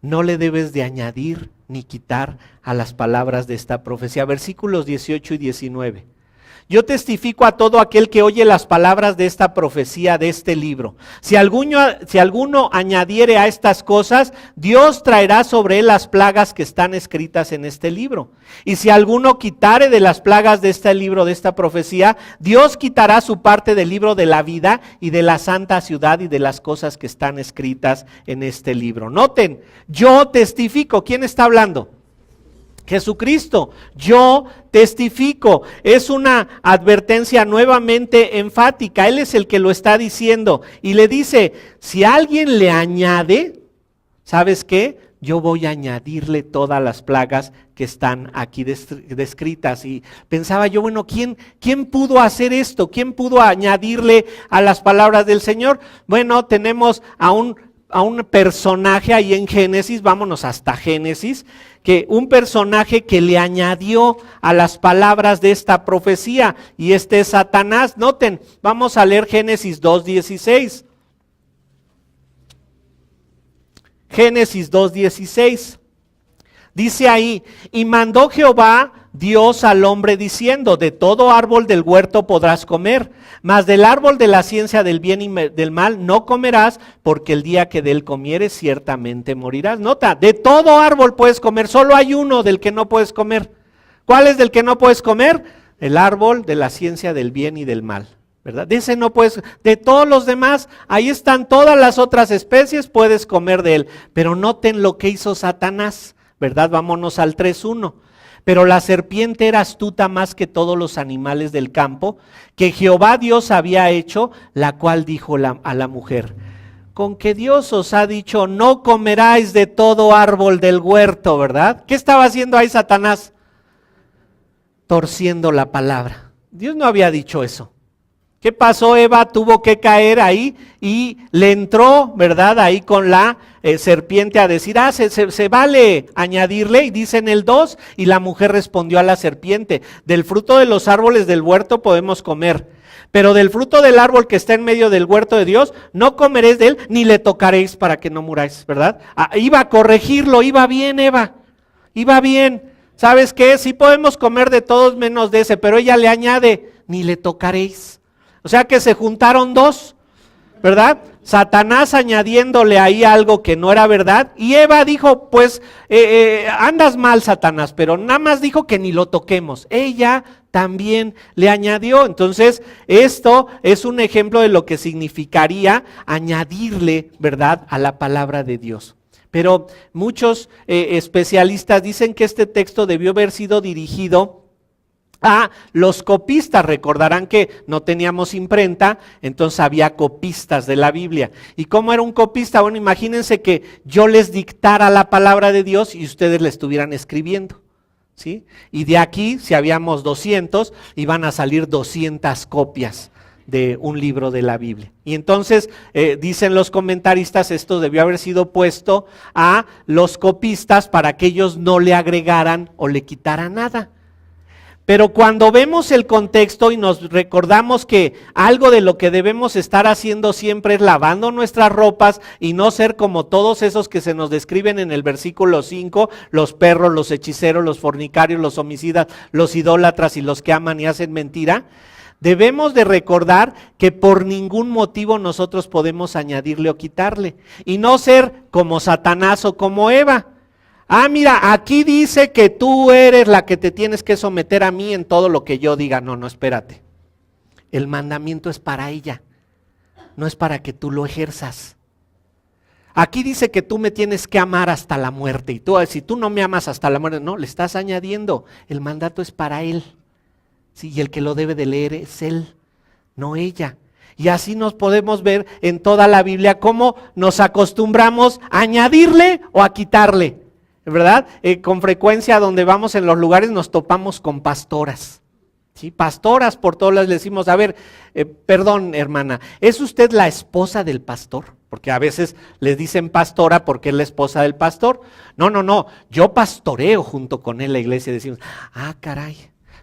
[SPEAKER 1] no le debes de añadir ni quitar a las palabras de esta profecía. Versículos 18 y 19. Yo testifico a todo aquel que oye las palabras de esta profecía, de este libro. Si alguno añadiere a estas cosas, Dios traerá sobre él las plagas que están escritas en este libro. Y si alguno quitare de las plagas de este libro, de esta profecía, Dios quitará su parte del libro de la vida y de la santa ciudad y de las cosas que están escritas en este libro. Noten, yo testifico. ¿Quién está hablando? Jesucristo. Yo testifico. Es una advertencia nuevamente enfática. Él es el que lo está diciendo. Y le dice, si alguien le añade, ¿sabes qué? Yo voy a añadirle todas las plagas que están aquí descritas. Y pensaba yo, bueno, ¿quién pudo hacer esto? ¿Quién pudo añadirle a las palabras del Señor? Bueno, tenemos a un personaje ahí en Génesis, vámonos hasta Génesis, que un personaje que le añadió a las palabras de esta profecía, y este es Satanás. Noten, vamos a leer Génesis 2:16. Génesis 2:16. Dice ahí, y mandó Jehová Dios al hombre diciendo, de todo árbol del huerto podrás comer, mas del árbol de la ciencia del bien y del mal no comerás, porque el día que de él comieres ciertamente morirás. Nota, de todo árbol puedes comer, solo hay uno del que no puedes comer. ¿Cuál es del que no puedes comer? El árbol de la ciencia del bien y del mal, ¿verdad? De ese no puedes, de todos los demás, ahí están todas las otras especies, puedes comer de él. Pero noten lo que hizo Satanás, ¿verdad? Vámonos al 3:1. Pero la serpiente era astuta más que todos los animales del campo, que Jehová Dios había hecho, la cual dijo a la mujer, con que Dios os ha dicho, no comeráis de todo árbol del huerto, ¿verdad? ¿Qué estaba haciendo ahí Satanás? Torciendo la palabra. Dios no había dicho eso. ¿Qué pasó? Eva tuvo que caer ahí y le entró, ¿verdad? Ahí con la serpiente a decir, se vale añadirle, y dice en el 2, y la mujer respondió a la serpiente, del fruto de los árboles del huerto podemos comer, pero del fruto del árbol que está en medio del huerto de Dios, no comeréis de él, ni le tocaréis para que no muráis, ¿verdad? Iba a corregirlo, iba bien Eva, iba bien. ¿Sabes qué? Sí podemos comer de todos menos de ese, pero ella le añade, ni le tocaréis. O sea que se juntaron dos, ¿verdad? Satanás añadiéndole ahí algo que no era verdad, y Eva dijo, pues andas mal Satanás, pero nada más dijo que ni lo toquemos. Ella también le añadió. Entonces esto es un ejemplo de lo que significaría añadirle, ¿verdad?, a la palabra de Dios. Pero muchos especialistas dicen que este texto debió haber sido dirigido a los copistas. Recordarán que no teníamos imprenta, entonces había copistas de la Biblia. ¿Y cómo era un copista? Bueno, imagínense que yo les dictara la palabra de Dios y ustedes la estuvieran escribiendo, ¿sí? Y de aquí, si habíamos 200, iban a salir 200 copias de un libro de la Biblia. Y entonces dicen los comentaristas, esto debió haber sido puesto a los copistas para que ellos no le agregaran o le quitaran nada. Pero cuando vemos el contexto y nos recordamos que algo de lo que debemos estar haciendo siempre es lavando nuestras ropas y no ser como todos esos que se nos describen en el versículo 5, los perros, los hechiceros, los fornicarios, los homicidas, los idólatras y los que aman y hacen mentira, debemos de recordar que por ningún motivo nosotros podemos añadirle o quitarle y no ser como Satanás o como Eva. Mira, aquí dice que tú eres la que te tienes que someter a mí en todo lo que yo diga. No, espérate. El mandamiento es para ella, no es para que tú lo ejerzas. Aquí dice que tú me tienes que amar hasta la muerte. Y tú, si tú no me amas hasta la muerte, no, le estás añadiendo. El mandato es para él. Sí, y el que lo debe de leer es él, no ella. Y así nos podemos ver en toda la Biblia cómo nos acostumbramos a añadirle o a quitarle. ¿Verdad? Con frecuencia donde vamos en los lugares nos topamos con pastoras, ¿sí? Pastoras por todas las le decimos, a ver, perdón hermana, ¿es usted la esposa del pastor? Porque a veces les dicen pastora porque es la esposa del pastor. No, yo pastoreo junto con él la iglesia. Decimos, caray,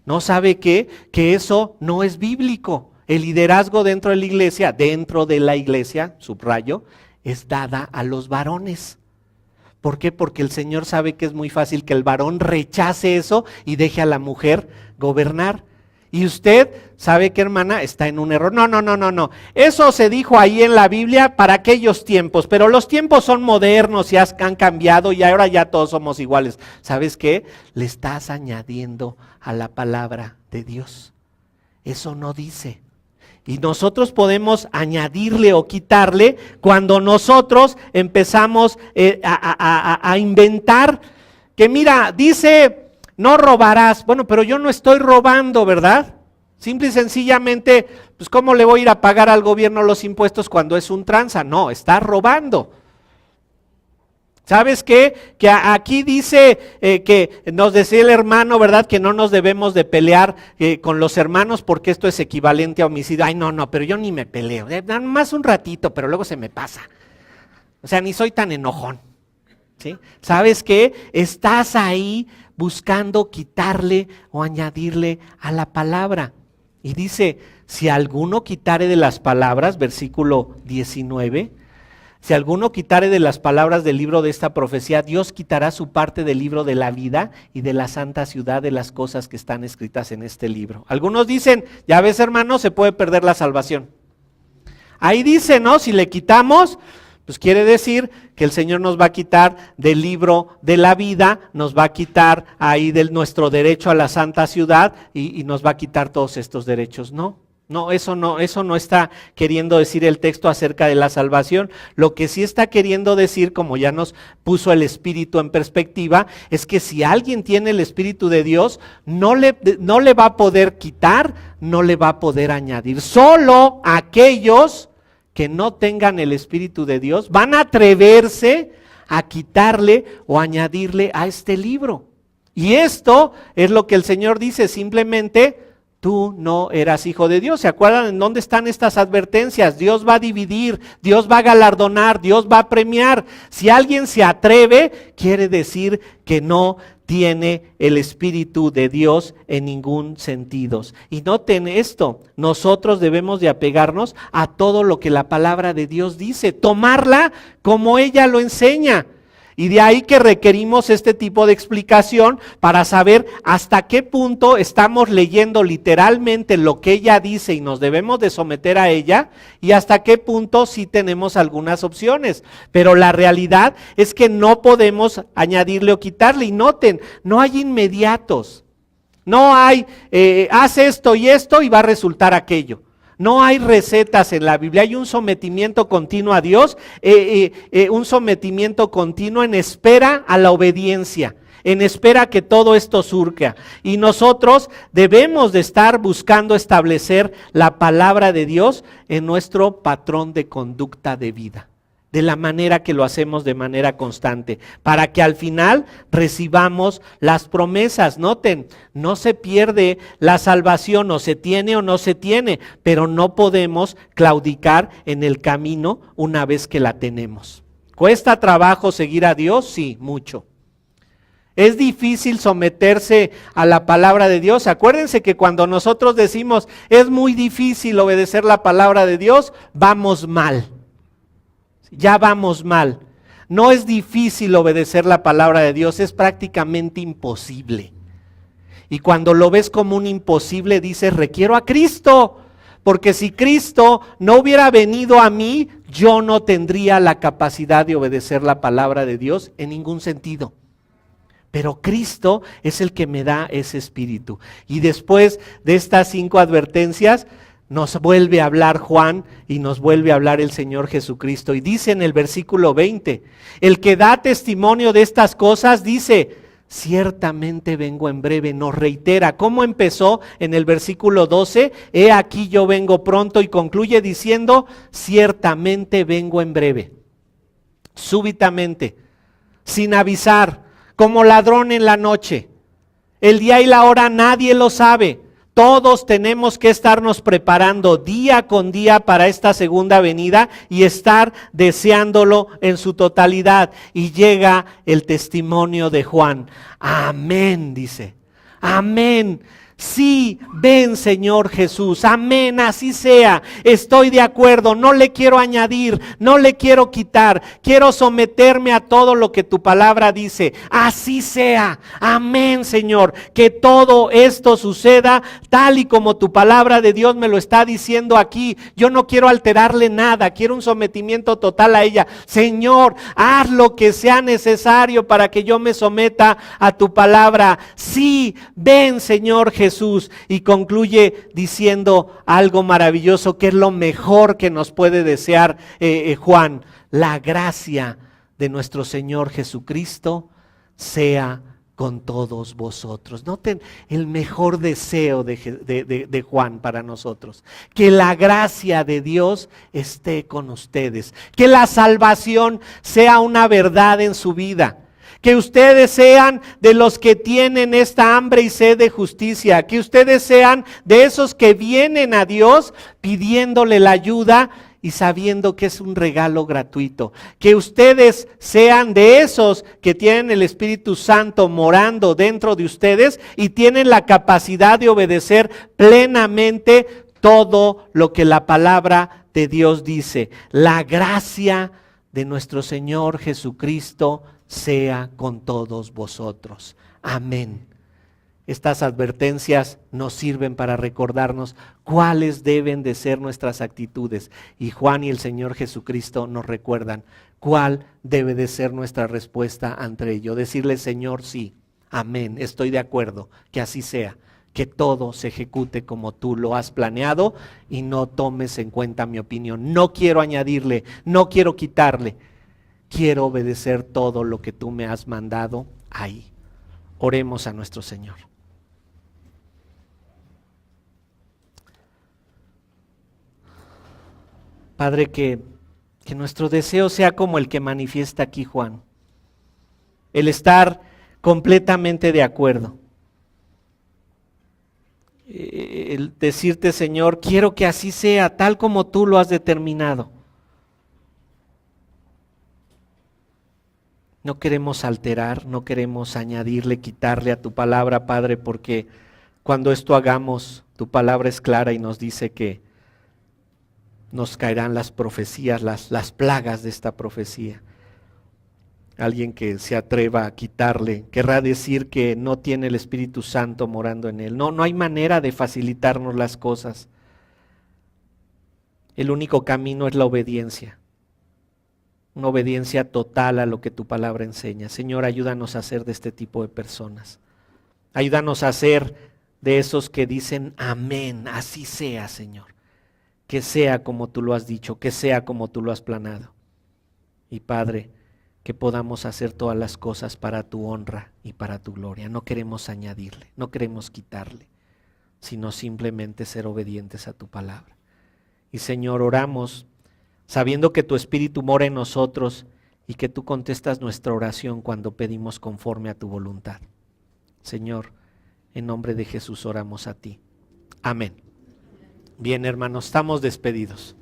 [SPEAKER 1] ¿no sabe qué? Que eso no es bíblico. El liderazgo dentro de la iglesia, subrayo, es dada a los varones. ¿Por qué? Porque el Señor sabe que es muy fácil que el varón rechace eso y deje a la mujer gobernar. Y usted sabe que, hermana, está en un error. No. Eso se dijo ahí en la Biblia para aquellos tiempos, pero los tiempos son modernos y han cambiado y ahora ya todos somos iguales. ¿Sabes qué? Le estás añadiendo a la palabra de Dios. Eso no dice. Y nosotros podemos añadirle o quitarle cuando nosotros empezamos a inventar que mira, dice, no robarás. Bueno, pero yo no estoy robando, ¿verdad? Simple y sencillamente, pues ¿cómo le voy a ir a pagar al gobierno los impuestos cuando es un tranza? No, está robando. ¿Sabes qué? Que aquí dice que nos decía el hermano, ¿verdad? Que no nos debemos de pelear con los hermanos porque esto es equivalente a homicidio. Ay, no, pero yo ni me peleo. Nada más un ratito, pero luego se me pasa. O sea, ni soy tan enojón. ¿Sí? ¿Sabes qué? Estás ahí buscando quitarle o añadirle a la palabra. Y dice, si alguno quitare de las palabras, versículo 19, Si alguno quitare de las palabras del libro de esta profecía, Dios quitará su parte del libro de la vida y de la santa ciudad de las cosas que están escritas en este libro. Algunos dicen, ya ves hermano, se puede perder la salvación. Ahí dice, ¿no? Si le quitamos, pues quiere decir que el Señor nos va a quitar del libro de la vida, nos va a quitar ahí de nuestro derecho a la santa ciudad y nos va a quitar todos estos derechos. No, eso no está queriendo decir el texto acerca de la salvación. Lo que sí está queriendo decir, como ya nos puso el Espíritu en perspectiva, es que si alguien tiene el Espíritu de Dios, no le va a poder quitar, no le va a poder añadir. Solo aquellos que no tengan el Espíritu de Dios van a atreverse a quitarle o añadirle a este libro. Y esto es lo que el Señor dice, simplemente: tú no eras hijo de Dios. ¿Se acuerdan en dónde están estas advertencias? Dios va a dividir, Dios va a galardonar, Dios va a premiar. Si alguien se atreve, quiere decir que no tiene el Espíritu de Dios en ningún sentido. Y noten esto, nosotros debemos de apegarnos a todo lo que la palabra de Dios dice, tomarla como ella lo enseña. Y de ahí que requerimos este tipo de explicación para saber hasta qué punto estamos leyendo literalmente lo que ella dice y nos debemos de someter a ella, y hasta qué punto sí tenemos algunas opciones. Pero la realidad es que no podemos añadirle o quitarle. Y noten, no hay inmediatos. No hay, haz esto y va a resultar aquello. No hay recetas en la Biblia, hay un sometimiento continuo a Dios, un sometimiento continuo en espera a la obediencia, en espera a que todo esto surja. Y nosotros debemos de estar buscando establecer la palabra de Dios en nuestro patrón de conducta de vida, de la manera que lo hacemos de manera constante, para que al final recibamos las promesas. Noten, no se pierde la salvación, o se tiene o no se tiene, pero no podemos claudicar en el camino una vez que la tenemos. ¿Cuesta trabajo seguir a Dios? Sí, mucho. ¿Es difícil someterse a la palabra de Dios? Acuérdense que cuando nosotros decimos, es muy difícil obedecer la palabra de Dios, vamos mal. Ya vamos mal. No es difícil obedecer la palabra de Dios, es prácticamente imposible. Y cuando lo ves como un imposible, dices, requiero a Cristo, porque si Cristo no hubiera venido a mí, yo no tendría la capacidad de obedecer la palabra de Dios en ningún sentido. Pero Cristo es el que me da ese espíritu. Y después de estas 5 advertencias, nos vuelve a hablar Juan y nos vuelve a hablar el Señor Jesucristo. Y dice en el versículo 20, el que da testimonio de estas cosas dice, ciertamente vengo en breve. Nos reitera cómo empezó en el versículo 12, he aquí yo vengo pronto, y concluye diciendo, ciertamente vengo en breve. Súbitamente, sin avisar, como ladrón en la noche. El día y la hora nadie lo sabe. Todos tenemos que estarnos preparando día con día para esta segunda venida y estar deseándolo en su totalidad. Y llega el testimonio de Juan. Amén, dice. Amén. Sí, ven Señor Jesús, amén, así sea, estoy de acuerdo, no le quiero añadir, no le quiero quitar, quiero someterme a todo lo que tu palabra dice, así sea, amén Señor, que todo esto suceda tal y como tu palabra de Dios me lo está diciendo aquí. Yo no quiero alterarle nada, quiero un sometimiento total a ella. Señor, haz lo que sea necesario para que yo me someta a tu palabra. Sí, ven Señor Jesús. Y concluye diciendo algo maravilloso, que es lo mejor que nos puede desear Juan: la gracia de nuestro Señor Jesucristo sea con todos vosotros. Noten el mejor deseo de Juan para nosotros: que la gracia de Dios esté con ustedes, que la salvación sea una verdad en su vida. Que ustedes sean de los que tienen esta hambre y sed de justicia. Que ustedes sean de esos que vienen a Dios pidiéndole la ayuda y sabiendo que es un regalo gratuito. Que ustedes sean de esos que tienen el Espíritu Santo morando dentro de ustedes y tienen la capacidad de obedecer plenamente todo lo que la palabra de Dios dice. La gracia de nuestro Señor Jesucristo sea con todos vosotros. Amén. Estas advertencias nos sirven para recordarnos cuáles deben de ser nuestras actitudes. Y Juan y el Señor Jesucristo nos recuerdan cuál debe de ser nuestra respuesta ante ello. Decirle, Señor, sí, amén, estoy de acuerdo, que así sea. Que todo se ejecute como tú lo has planeado y no tomes en cuenta mi opinión. No quiero añadirle, no quiero quitarle. Quiero obedecer todo lo que tú me has mandado ahí. Oremos a nuestro Señor. Padre, que nuestro deseo sea como el que manifiesta aquí Juan. El estar completamente de acuerdo. El decirte, Señor, quiero que así sea, tal como tú lo has determinado. No queremos alterar, no queremos añadirle, quitarle a tu palabra, Padre, porque cuando esto hagamos, tu palabra es clara y nos dice que nos caerán las profecías, las plagas de esta profecía. Alguien que se atreva a quitarle, querrá decir que no tiene el Espíritu Santo morando en él. No hay manera de facilitarnos las cosas. El único camino es la obediencia. Una obediencia total a lo que tu palabra enseña. Señor, ayúdanos a ser de este tipo de personas. Ayúdanos a ser de esos que dicen amén, así sea, Señor. Que sea como tú lo has dicho, que sea como tú lo has planeado. Y Padre, que podamos hacer todas las cosas para tu honra y para tu gloria. No queremos añadirle, no queremos quitarle, sino simplemente ser obedientes a tu palabra. Y Señor, oramos sabiendo que tu Espíritu mora en nosotros y que tú contestas nuestra oración cuando pedimos conforme a tu voluntad. Señor, en nombre de Jesús oramos a ti. Amén. Bien, hermanos, estamos despedidos.